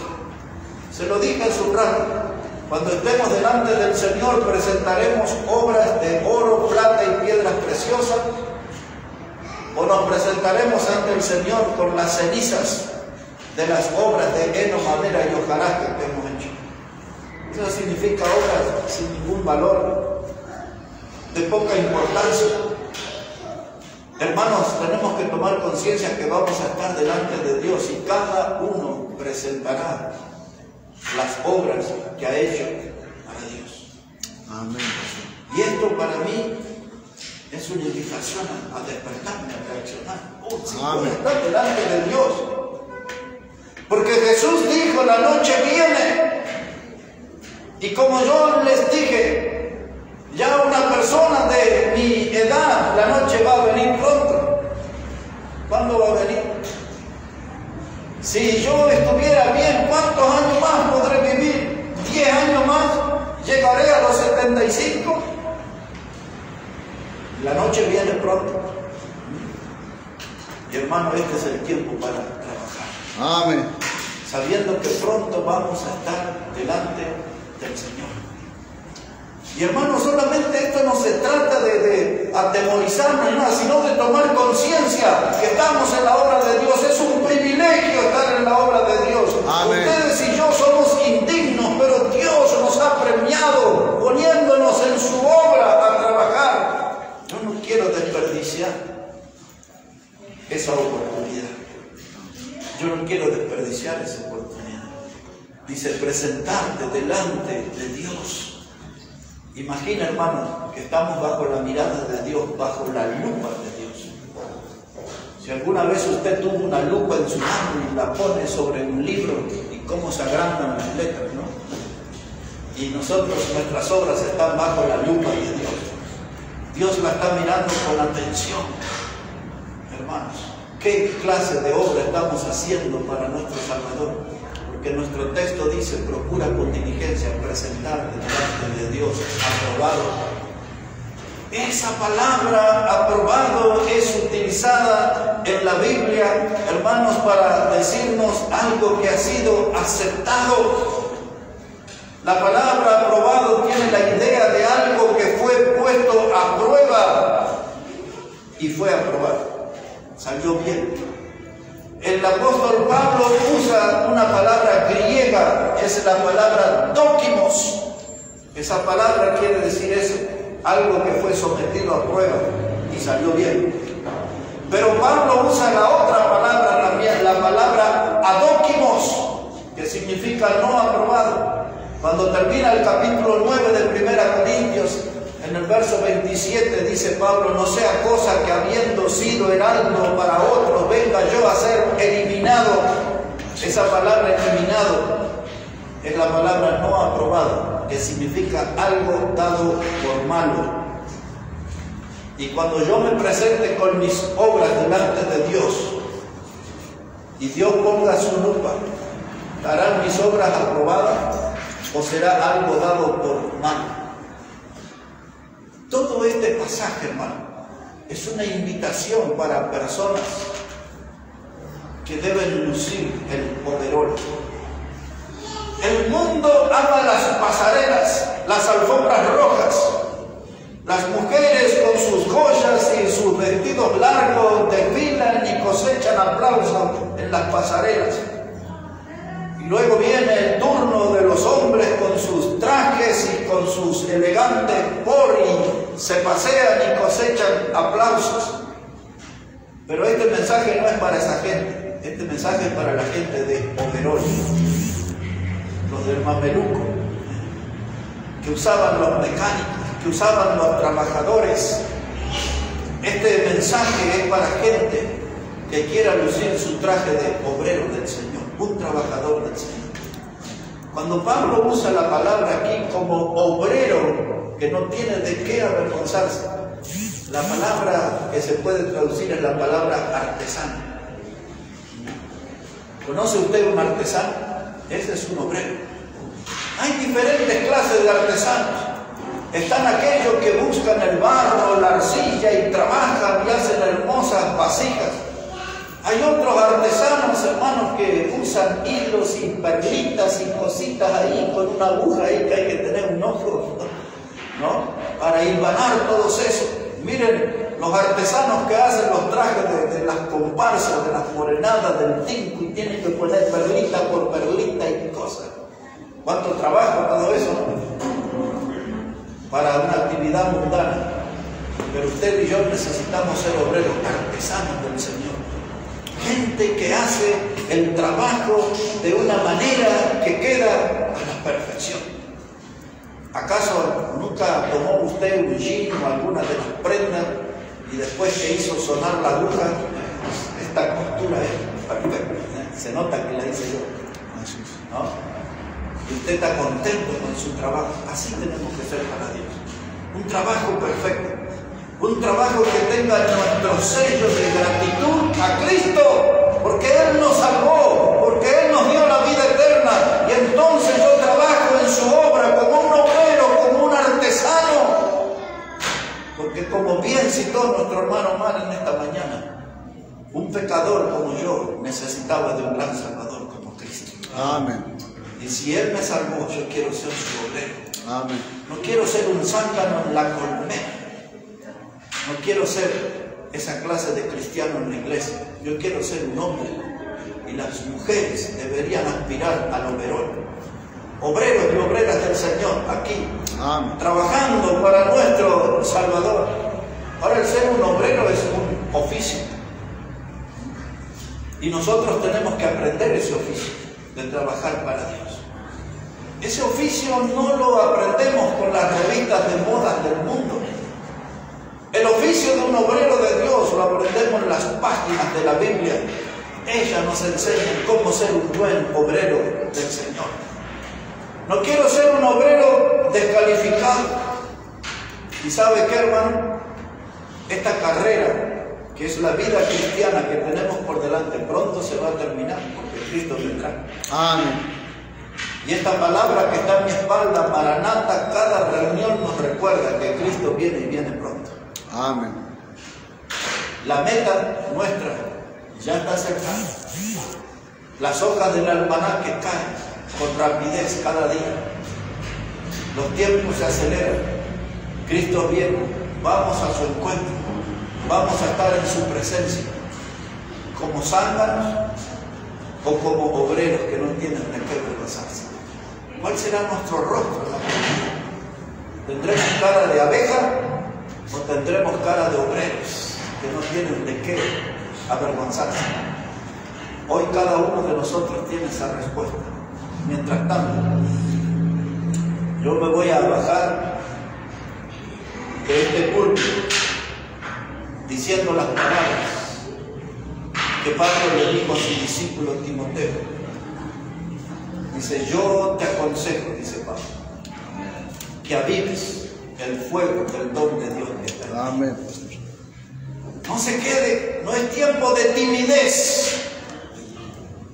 Se lo dije hace un rato, cuando estemos delante del Señor presentaremos obras de oro, plata y piedras preciosas, o nos presentaremos ante el Señor con las cenizas de las obras de heno, madera y hojarasca que hemos hecho. Eso significa obras sin ningún valor, de poca importancia. Hermanos, tenemos que tomar conciencia que vamos a estar delante de Dios y cada uno presentará las obras que ha hecho para Dios. Amén. Y esto para mí es una invitación a despertarme, a reaccionar. Si voy a estar delante de Dios. Porque Jesús dijo, la noche viene. Y como yo les dije, ya una persona de mi edad, la noche va a venir pronto. ¿Cuándo va a venir? Si yo estuviera bien, ¿cuántos años más podré vivir? ¿10 años más? ¿Llegaré a los 75? La noche viene pronto. Y hermano, este es el tiempo para trabajar. Amén. Sabiendo que pronto vamos a estar delante del Señor. Y hermano, solamente esto no se trata de atemorizarnos, iglesia que estamos en la obra de Dios. Es un privilegio estar en la obra de Dios. Amén. Ustedes y yo somos indignos, pero Dios nos ha premiado poniéndonos en su obra a trabajar. Yo no quiero desperdiciar esa oportunidad. Yo no quiero desperdiciar esa oportunidad. Dice, presentarte delante de Dios. Imagina, hermano, que estamos bajo la mirada de Dios, bajo la lupa de Dios. Si alguna vez usted tuvo una lupa en su mano y la pone sobre un libro, y cómo se agrandan las letras, ¿no? Y nosotros, nuestras obras están bajo la lupa de Dios. Dios la está mirando con atención. Hermanos, ¿qué clase de obra estamos haciendo para nuestro Salvador? Porque nuestro texto dice, procura con diligencia presentarte delante de Dios aprobado. Esa palabra aprobado es utilizada en la Biblia, hermanos, para decirnos algo que ha sido aceptado. La palabra aprobado tiene la idea de algo que fue puesto a prueba y fue aprobado. Salió bien. El apóstol Pablo usa una palabra griega, es la palabra dókimos. Esa palabra quiere decir eso, algo que fue sometido a prueba y salió bien. Pero Pablo usa la otra palabra también, la palabra adókimos, que significa no aprobado. Cuando termina el capítulo 9 de 1 Corintios, en el verso 27 dice Pablo, no sea cosa que habiendo sido heraldo para otros, venga yo a ser eliminado. Esa palabra eliminado es la palabra no aprobado, que significa algo dado por malo. Y cuando yo me presente con mis obras delante de Dios, y Dios ponga su lupa, ¿estarán mis obras aprobadas o será algo dado por malo? Todo este pasaje, hermano, es una invitación para personas que deben lucir el overol. El mundo ama las pasarelas, las alfombras rojas. Las mujeres con sus joyas y sus vestidos largos desfilan y cosechan aplausos en las pasarelas. Y luego viene el turno de los hombres con sus trajes y con sus elegantes y se pasean y cosechan aplausos. Pero este mensaje no es para esa gente. Este mensaje es para la gente de overol, los del mameluco, que usaban los mecánicos, que usaban los trabajadores. Este mensaje es para gente que quiera lucir su traje de obrero del Señor, un trabajador del Señor. Cuando Pablo usa la palabra aquí como obrero, que no tiene de qué avergonzarse, la palabra que se puede traducir es la palabra artesano. ¿Conoce usted un artesano? Ese es un obrero. Hay diferentes clases de artesanos. Están aquellos que buscan el barro, la arcilla y trabajan y hacen hermosas vasijas. Hay otros artesanos, hermanos, que usan hilos y perlitas y cositas ahí con una aguja ahí que hay que tener un ojo, ¿no? Para hilvanar todos esos. Miren, los artesanos que hacen los trajes de las comparsas, de las morenadas, del tinco, y tienen que poner perlita por perlita y cosas. ¿Cuánto trabajo todo eso, no? Para una actividad mundana. Pero usted y yo necesitamos ser obreros, artesanos del Señor. Gente que hace el trabajo de una manera que queda a la perfección. ¿Acaso nunca tomó usted un jean o alguna de las prendas y después que hizo sonar la aguja, esta costura es perfecta? Se nota que la hice yo, ¿no? Y usted está contento con su trabajo. Así tenemos que ser para Dios. Un trabajo perfecto. Un trabajo que tenga nuestro sello de gratitud a Cristo, porque Él nos salvó, porque Él nos dio la vida eterna. Y entonces yo trabajo en su obra como un obrero, como un artesano. Porque como bien citó nuestro hermano Omar en esta mañana, un pecador como yo necesitaba de un gran Salvador como Cristo. Amén. Y si Él me salvó, yo quiero ser su obrero. Amén. No quiero ser un zángano en la colmena. No quiero ser esa clase de cristiano en la iglesia. Yo quiero ser un hombre. Y las mujeres deberían aspirar al oberón. Obreros y obreras del Señor aquí, Amén. trabajando para nuestro Salvador. Ahora, el ser un obrero es un oficio. Y nosotros tenemos que aprender ese oficio de trabajar para Dios. Ese oficio no lo aprendemos con las revistas de modas del mundo. El oficio de un obrero de Dios lo aprendemos en las páginas de la Biblia. Ella nos enseña cómo ser un buen obrero del Señor. No quiero ser un obrero descalificado. ¿Y sabe qué, hermano? Esta carrera, que es la vida cristiana que tenemos por delante, pronto se va a terminar, porque Cristo vendrá. Amén. Y esta palabra que está en mi espalda, Maranata, cada reunión nos recuerda que Cristo viene y viene pronto. Amén. La meta nuestra ya está cercana. Las hojas del almanaque caen con rapidez cada día. Los tiempos se aceleran. Cristo viene. Vamos a su encuentro. Vamos a estar en su presencia. Como zánganos o como obreros que no tienen de qué avergonzarse. ¿Cuál será nuestro rostro en la vida? ¿Tendremos cara de abeja o tendremos cara de obreros que no tienen de qué avergonzarse? Hoy cada uno de nosotros tiene esa respuesta. Mientras tanto, yo me voy a bajar de este púlpito diciendo las palabras que Pablo le dijo a su discípulo Timoteo. Dice: yo te aconsejo, dice Pablo, que avives el fuego del don de Dios que está en ti. Amén, pastor. No se quede, no es tiempo de timidez,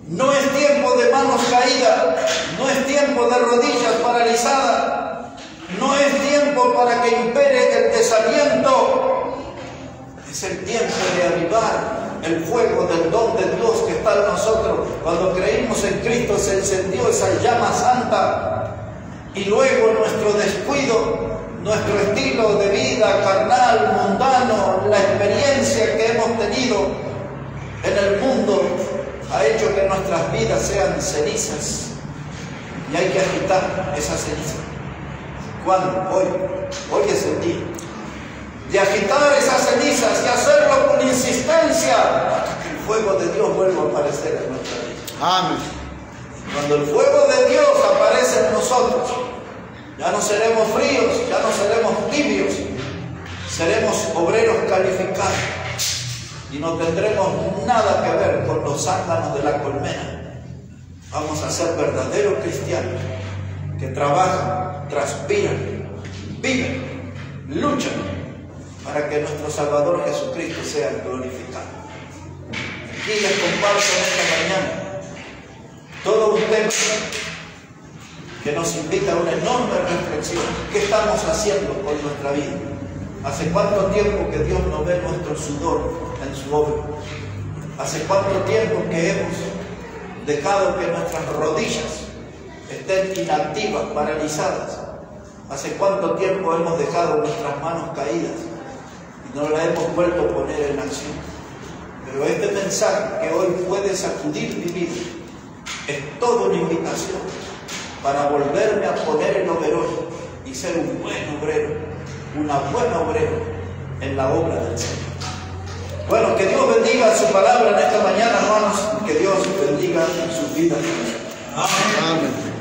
no es tiempo de manos caídas, no es tiempo de rodillas paralizadas, no es tiempo para que impere el desaliento. Es el tiempo de avivar el fuego del don de Dios que está en nosotros. Cuando creímos en Cristo se encendió esa llama santa, y luego nuestro descuido, nuestro estilo de vida carnal, mundano, la experiencia que hemos tenido en el mundo ha hecho que nuestras vidas sean cenizas, y hay que agitar esa ceniza. ¿Cuándo? Hoy es el día de agitar esas cenizas y hacerlo con insistencia hasta que el fuego de Dios vuelva a aparecer en nuestra vida. Amén. Cuando el fuego de Dios aparece en nosotros, ya no seremos fríos, ya no seremos tibios, seremos obreros calificados y no tendremos nada que ver con los zánganos de la colmena. Vamos a ser verdaderos cristianos que trabajan, transpiran, viven, luchan para que nuestro Salvador Jesucristo sea glorificado. Aquí les comparto en esta mañana todo un tema que nos invita a una enorme reflexión. ¿Qué estamos haciendo con nuestra vida? ¿Hace cuánto tiempo que Dios no ve nuestro sudor en su obra? ¿Hace cuánto tiempo que hemos dejado que nuestras rodillas estén inactivas, paralizadas? ¿Hace cuánto tiempo hemos dejado nuestras manos caídas y no las hemos vuelto a poner en acción? Pero este mensaje que hoy puede sacudir mi vida es toda una invitación para volverme a poner en oberón y ser un buen obrero, una buena obrera en la obra del Señor. Bueno, que Dios bendiga su palabra en esta mañana, hermanos, y que Dios bendiga sus vidas. Amén. Amén.